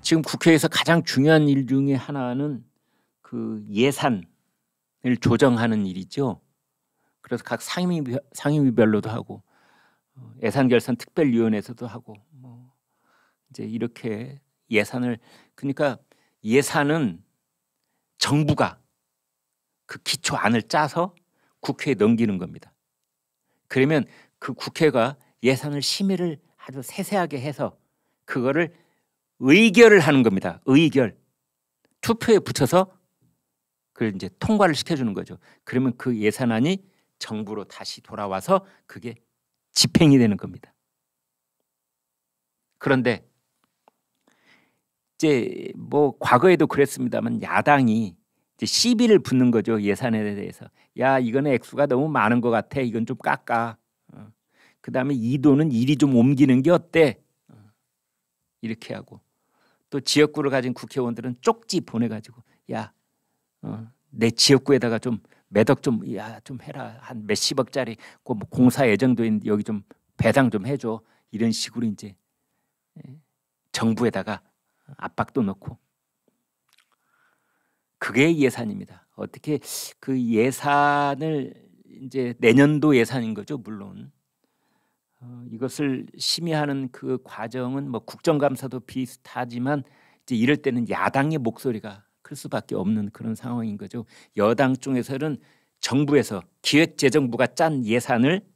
지금 국회에서 가장 중요한 일 중에 하나는 그 예산을 조정하는 일이죠. 그래서 각 상임위별로도 하고 예산결산 특별위원회에서도 하고 뭐 이제 이렇게 예산을, 그러니까 예산은 정부가 그 기초안을 짜서 국회에 넘기는 겁니다. 그러면 그 국회가 예산을 심의를 아주 세세하게 해서 그거를 의결을 하는 겁니다. 의결. 투표에 붙여서 그걸 이제 통과를 시켜주는 거죠. 그러면 그 예산안이 정부로 다시 돌아와서 그게 집행이 되는 겁니다. 그런데 이제 뭐 과거에도 그랬습니다만 야당이 이제 시비를 붙는 거죠. 예산에 대해서. 야, 이거는 액수가 너무 많은 것 같아. 이건 좀 깎아. 그다음에 이 돈은 이리 좀 옮기는 게 어때? 이렇게 하고, 또 지역구를 가진 국회의원들은 쪽지 보내가지고 야, 내 지역구에다가 좀 매덕 좀 해라. 한 몇십억짜리 뭐 공사 예정도 있는데 여기 좀 배당 좀 해줘. 이런 식으로 이제 정부에다가 압박도 넣고. 그게 예산입니다. 어떻게 그 예산을 이제 내년도 예산인 거죠, 물론. 이것을 심의하는 그 과정은 뭐 국정감사도 비슷하지만 이제 이럴 때는 야당의 목소리가 클 수밖에 없는 그런 상황인 거죠. 여당 쪽에서는 정부에서 기획재정부가 짠 예산을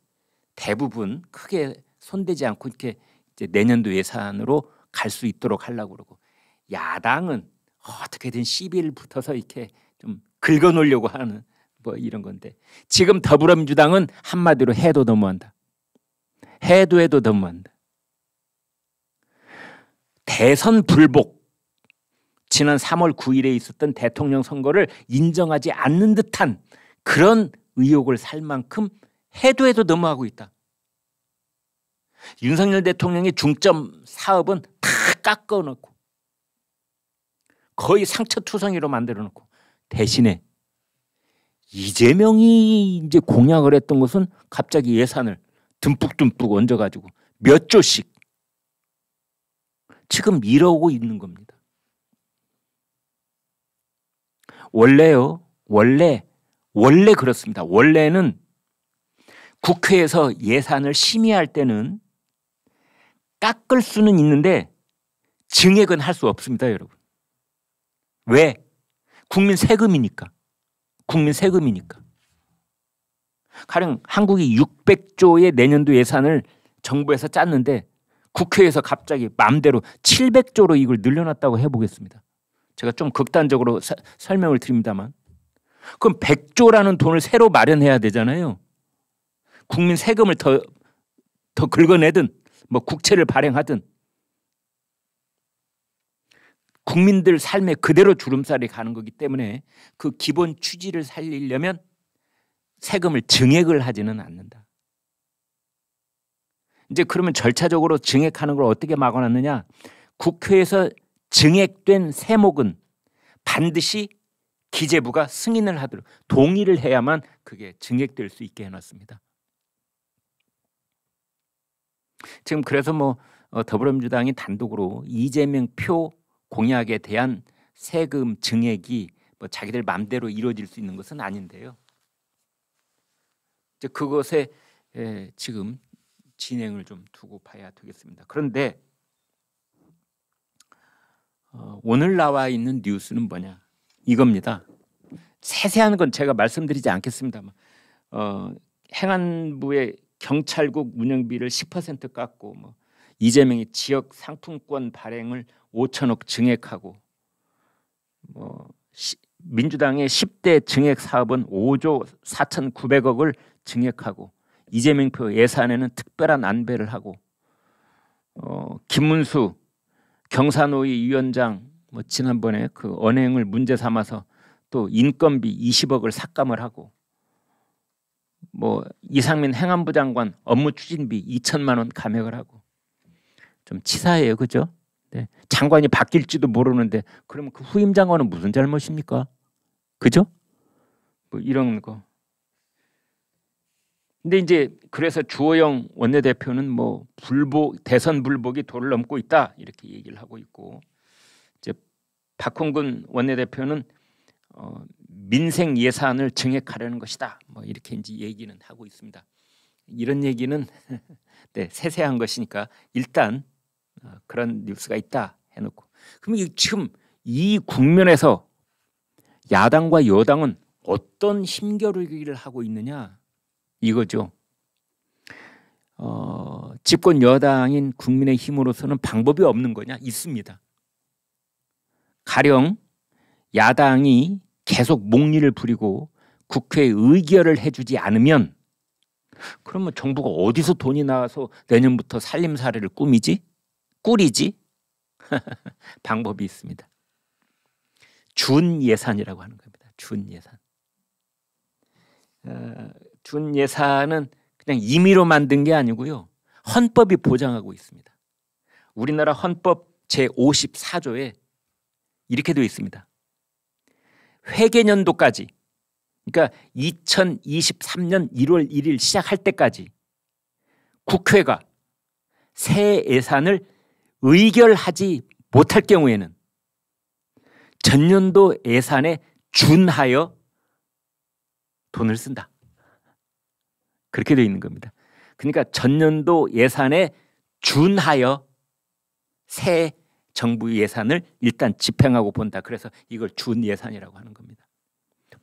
대부분 크게 손대지 않고 이렇게 이제 내년도 예산으로 갈 수 있도록 하려고 그러고, 야당은 어떻게든 시비를 붙어서 이렇게 좀 긁어놓으려고 하는 뭐 이런 건데, 지금 더불어민주당은 한마디로 해도 너무한다. 해도 너무한다. 대선 불복, 지난 3월 9일에 있었던 대통령 선거를 인정하지 않는 듯한 그런 의혹을 살 만큼 해도 너무하고 있다. 윤석열 대통령의 중점 사업은 다 깎아놓고 거의 상처투성이로 만들어놓고, 대신에 이재명이 이제 공약을 했던 것은 갑자기 예산을 듬뿍듬뿍 얹어가지고 몇 조씩 지금 이러고 있는 겁니다. 원래요, 원래 그렇습니다. 원래는 국회에서 예산을 심의할 때는 깎을 수는 있는데 증액은 할 수 없습니다, 여러분. 왜? 국민 세금이니까. 가령 한국이 600조의 내년도 예산을 정부에서 짰는데 국회에서 갑자기 마음대로 700조로 이걸 늘려놨다고 해보겠습니다. 제가 좀 극단적으로 설명을 드립니다만, 그럼 100조라는 돈을 새로 마련해야 되잖아요. 국민 세금을 더 긁어내든 뭐 국채를 발행하든 국민들 삶에 그대로 주름살이 가는 거기 때문에 그 기본 취지를 살리려면 세금을 증액을 하지는 않는다. 이제 그러면 절차적으로 증액하는 걸 어떻게 막아놨느냐? 국회에서 증액된 세목은 반드시 기재부가 승인을 하도록 동의를 해야만 그게 증액될 수 있게 해놨습니다. 지금 그래서 뭐 더불어민주당이 단독으로 이재명 표 공약에 대한 세금 증액이 뭐 자기들 마음대로 이루어질 수 있는 것은 아닌데요. 이제 그것에 지금 진행을 좀 두고 봐야 되겠습니다. 그런데 오늘 나와 있는 뉴스는 뭐냐? 이겁니다. 세세한 건 제가 말씀드리지 않겠습니다만, 행안부의 경찰국 운영비를 10% 깎고, 뭐 이재명이 지역 상품권 발행을 5천억 증액하고, 뭐 민주당의 10대 증액 사업은 5조 4,900억을 증액하고, 이재명 표 예산에는 특별한 안배를 하고, 김문수 경사노위 위원장 뭐 지난번에 그 언행을 문제 삼아서 또 인건비 20억을 삭감을 하고, 뭐 이상민 행안부 장관 업무 추진비 2천만 원 감액을 하고, 좀 치사해요, 그죠? 네. 장관이 바뀔지도 모르는데 그러면 그 후임 장관은 무슨 잘못입니까? 그죠? 뭐 이런 거. 근데 이제 그래서 주호영 원내대표는 뭐 대선 불복이 도를 넘고 있다 이렇게 얘기를 하고 있고, 박홍근 원내대표는 민생 예산을 증액하려는 것이다. 뭐 이렇게 이제 얘기는 하고 있습니다. 이런 얘기는 네, 세세한 것이니까 일단 그런 뉴스가 있다 해놓고, 그럼 지금 이 국면에서 야당과 여당은 어떤 힘겨루기를 하고 있느냐 이거죠. 집권 여당인 국민의힘으로서는 방법이 없는 거냐? 있습니다. 가령 야당이 계속 목리를 부리고 국회에 의결을 해주지 않으면, 그러면 정부가 어디서 돈이 나와서 내년부터 살림살이를 꾸리지? 방법이 있습니다. 준예산이라고 하는 겁니다. 준예산. 준예산은 그냥 임의로 만든 게 아니고요, 헌법이 보장하고 있습니다. 우리나라 헌법 제54조에 이렇게 되어 있습니다. 회계년도까지, 그러니까 2023년 1월 1일 시작할 때까지 국회가 새 예산을 의결하지 못할 경우에는 전년도 예산에 준하여 돈을 쓴다. 그렇게 되어 있는 겁니다. 그러니까 전년도 예산에 준하여 새 정부 예산을 일단 집행하고 본다. 그래서 이걸 준예산이라고 하는 겁니다.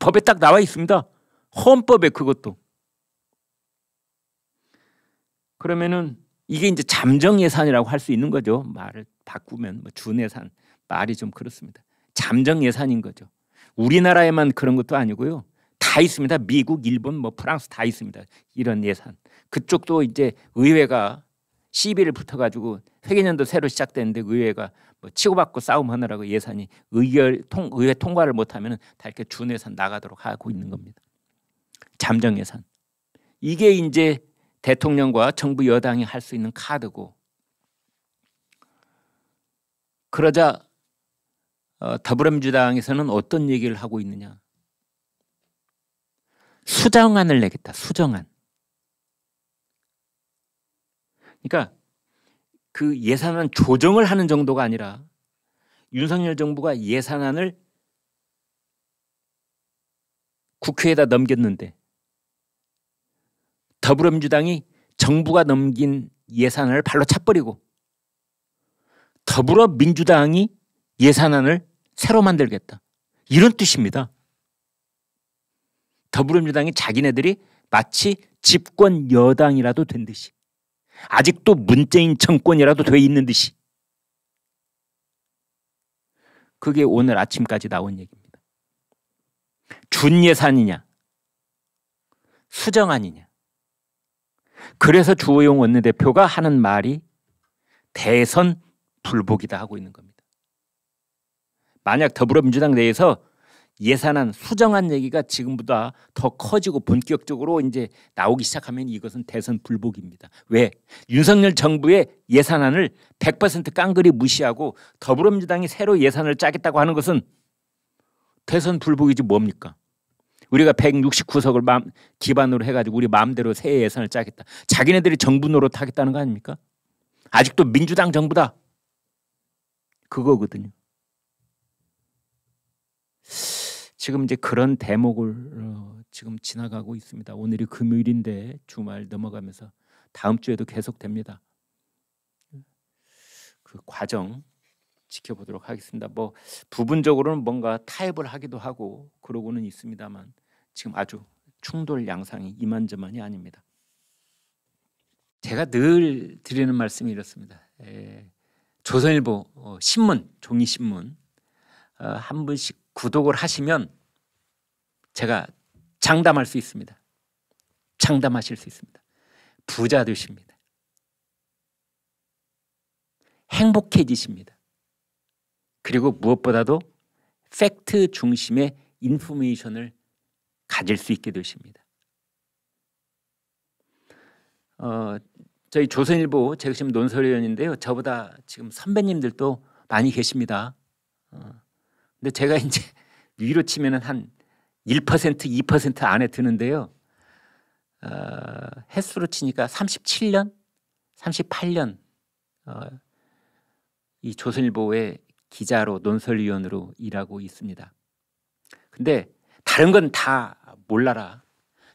법에 딱 나와 있습니다. 헌법에 그것도. 그러면은 이게 이제 잠정 예산이라고 할 수 있는 거죠. 말을 바꾸면 뭐 준예산 말이 좀 그렇습니다. 잠정 예산인 거죠. 우리나라에만 그런 것도 아니고요, 다 있습니다. 미국, 일본, 뭐 프랑스 다 있습니다. 이런 예산. 그쪽도 이제 의회가 시비를 붙어가지고 회계년도 새로 시작됐는데 의회가 뭐 치고받고 싸움하느라고 예산이 의회 통과를 못하면 다 이렇게 준예산 나가도록 하고 있는 겁니다. 잠정 예산. 이게 이제 대통령과 정부 여당이 할 수 있는 카드고, 그러자 더불어민주당에서는 어떤 얘기를 하고 있느냐? 수정안을 내겠다. 수정안. 그러니까 그 예산안 조정을 하는 정도가 아니라 윤석열 정부가 예산안을 국회에다 넘겼는데 더불어민주당이 정부가 넘긴 예산안을 발로 차버리고 더불어민주당이 예산안을 새로 만들겠다. 이런 뜻입니다. 더불어민주당이 자기네들이 마치 집권 여당이라도 된 듯이, 아직도 문재인 정권이라도 돼 있는 듯이, 그게 오늘 아침까지 나온 얘기입니다. 준예산이냐 수정안이냐. 그래서 주호영 원내대표가 하는 말이 대선 불복이다 하고 있는 겁니다. 만약 더불어민주당 내에서 예산안 수정안 얘기가 지금보다 더 커지고 본격적으로 이제 나오기 시작하면 이것은 대선 불복입니다. 왜? 윤석열 정부의 예산안을 100% 깡그리 무시하고 더불어민주당이 새로 예산을 짜겠다고 하는 것은 대선 불복이지 뭡니까? 우리가 169석을 기반으로 해가지고 우리 마음대로 새 예산을 짜겠다. 자기네들이 정부 노릇하겠다는 거 아닙니까? 아직도 민주당 정부다. 그거거든요. 지금 이제 그런 대목을 지금 지나가고 있습니다. 오늘이 금요일인데 주말 넘어가면서 다음 주에도 계속됩니다. 그 과정 지켜보도록 하겠습니다. 뭐 부분적으로는 뭔가 타협을 하기도 하고 그러고는 있습니다만 지금 아주 충돌 양상이 이만저만이 아닙니다. 제가 늘 드리는 말씀이 이렇습니다. 조선일보 신문, 종이신문 한 번씩 구독을 하시면 제가 장담할 수 있습니다. 장담하실 수 있습니다. 부자 되십니다. 행복해지십니다. 그리고 무엇보다도 팩트 중심의 인포메이션을 가질 수 있게 되십니다. 저희 조선일보 제가 지금 논설위원인데요. 저보다 지금 선배님들도 많이 계십니다. 근데 제가 이제 위로 치면은 한 1%, 2% 안에 드는데요. 횟수로 치니까 37년, 38년 이 조선일보에 기자로 논설위원으로 일하고 있습니다. 근데 다른 건 다 몰라라.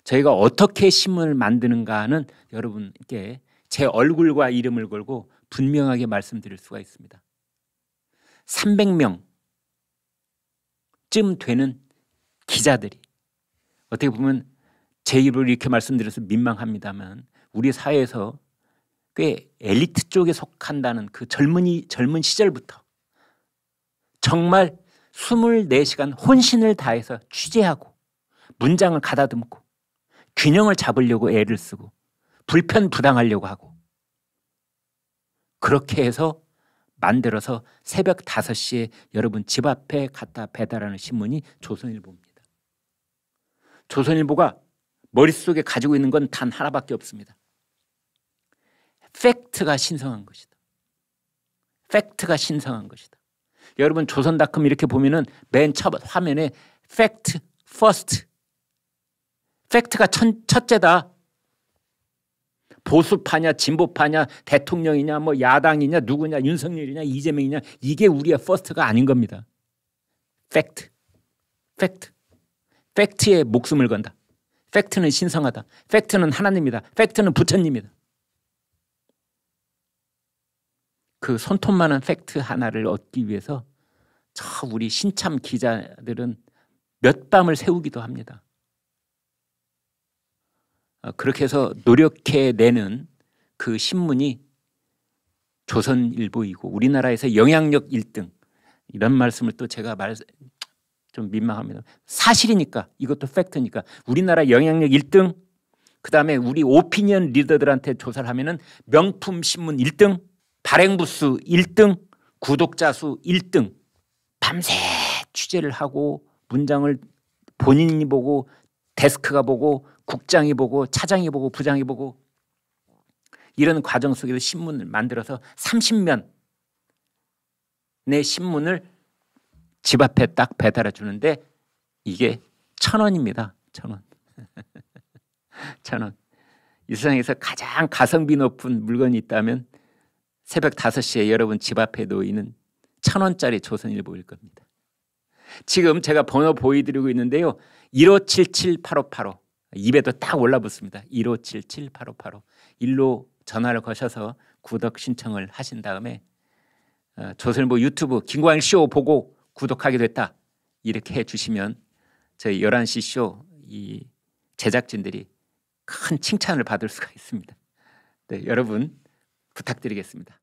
저희가 어떻게 신문을 만드는가는 여러분께 제 얼굴과 이름을 걸고 분명하게 말씀드릴 수가 있습니다. 300명쯤 되는 기자들이, 어떻게 보면 제 입으로 이렇게 말씀드려서 민망합니다만 우리 사회에서 꽤 엘리트 쪽에 속한다는 그 젊은 시절부터 정말 24시간 혼신을 다해서 취재하고 문장을 가다듬고 균형을 잡으려고 애를 쓰고 불편부당하려고 하고 그렇게 해서 만들어서 새벽 5시에 여러분 집 앞에 갖다 배달하는 신문이 조선일보입니다. 조선일보가 머릿속에 가지고 있는 건 단 하나밖에 없습니다. 팩트가 신성한 것이다. 팩트가 신성한 것이다. 여러분 조선닷컴 이렇게 보면은 맨 첫 화면에 팩트 퍼스트, 팩트가 첫째다. 보수파냐 진보파냐 대통령이냐 뭐 야당이냐 누구냐 윤석열이냐 이재명이냐 이게 우리의 퍼스트가 아닌 겁니다. 팩트, 팩트, 팩트에 목숨을 건다. 팩트는 신성하다. 팩트는 하나님이다. 팩트는 부처님이다. 그 손톱만한 팩트 하나를 얻기 위해서 저 우리 신참 기자들은 몇 밤을 새우기도 합니다. 그렇게 해서 노력해내는 그 신문이 조선일보이고 우리나라에서 영향력 1등, 이런 말씀을 또 제가 좀 민망합니다. 사실이니까, 이것도 팩트니까. 우리나라 영향력 1등, 그 다음에 우리 오피니언 리더들한테 조사를 하면은 명품 신문 1등, 발행 부수 1등, 구독자 수 1등. 밤새 취재를 하고 문장을 본인이 보고 데스크가 보고 국장이 보고 차장이 보고 부장이 보고 이런 과정 속에서 신문을 만들어서 30면의 신문을 집 앞에 딱 배달해 주는데 이게 1,000원입니다. 1,000원. 1,000원. 이 세상에서 가장 가성비 높은 물건이 있다면 새벽 5시에 여러분 집 앞에 놓이는 1,000원짜리 조선일보일 겁니다. 지금 제가 번호 보여드리고 있는데요. 1577-8585 입에도 딱 올라붙습니다. 1577-8585 일로 전화를 거셔서 구독 신청을 하신 다음에 조선일보 유튜브 김광일 쇼 보고 구독하게 됐다 이렇게 해주시면 저희 11시 쇼 이 제작진들이 큰 칭찬을 받을 수가 있습니다. 네, 여러분 부탁드리겠습니다.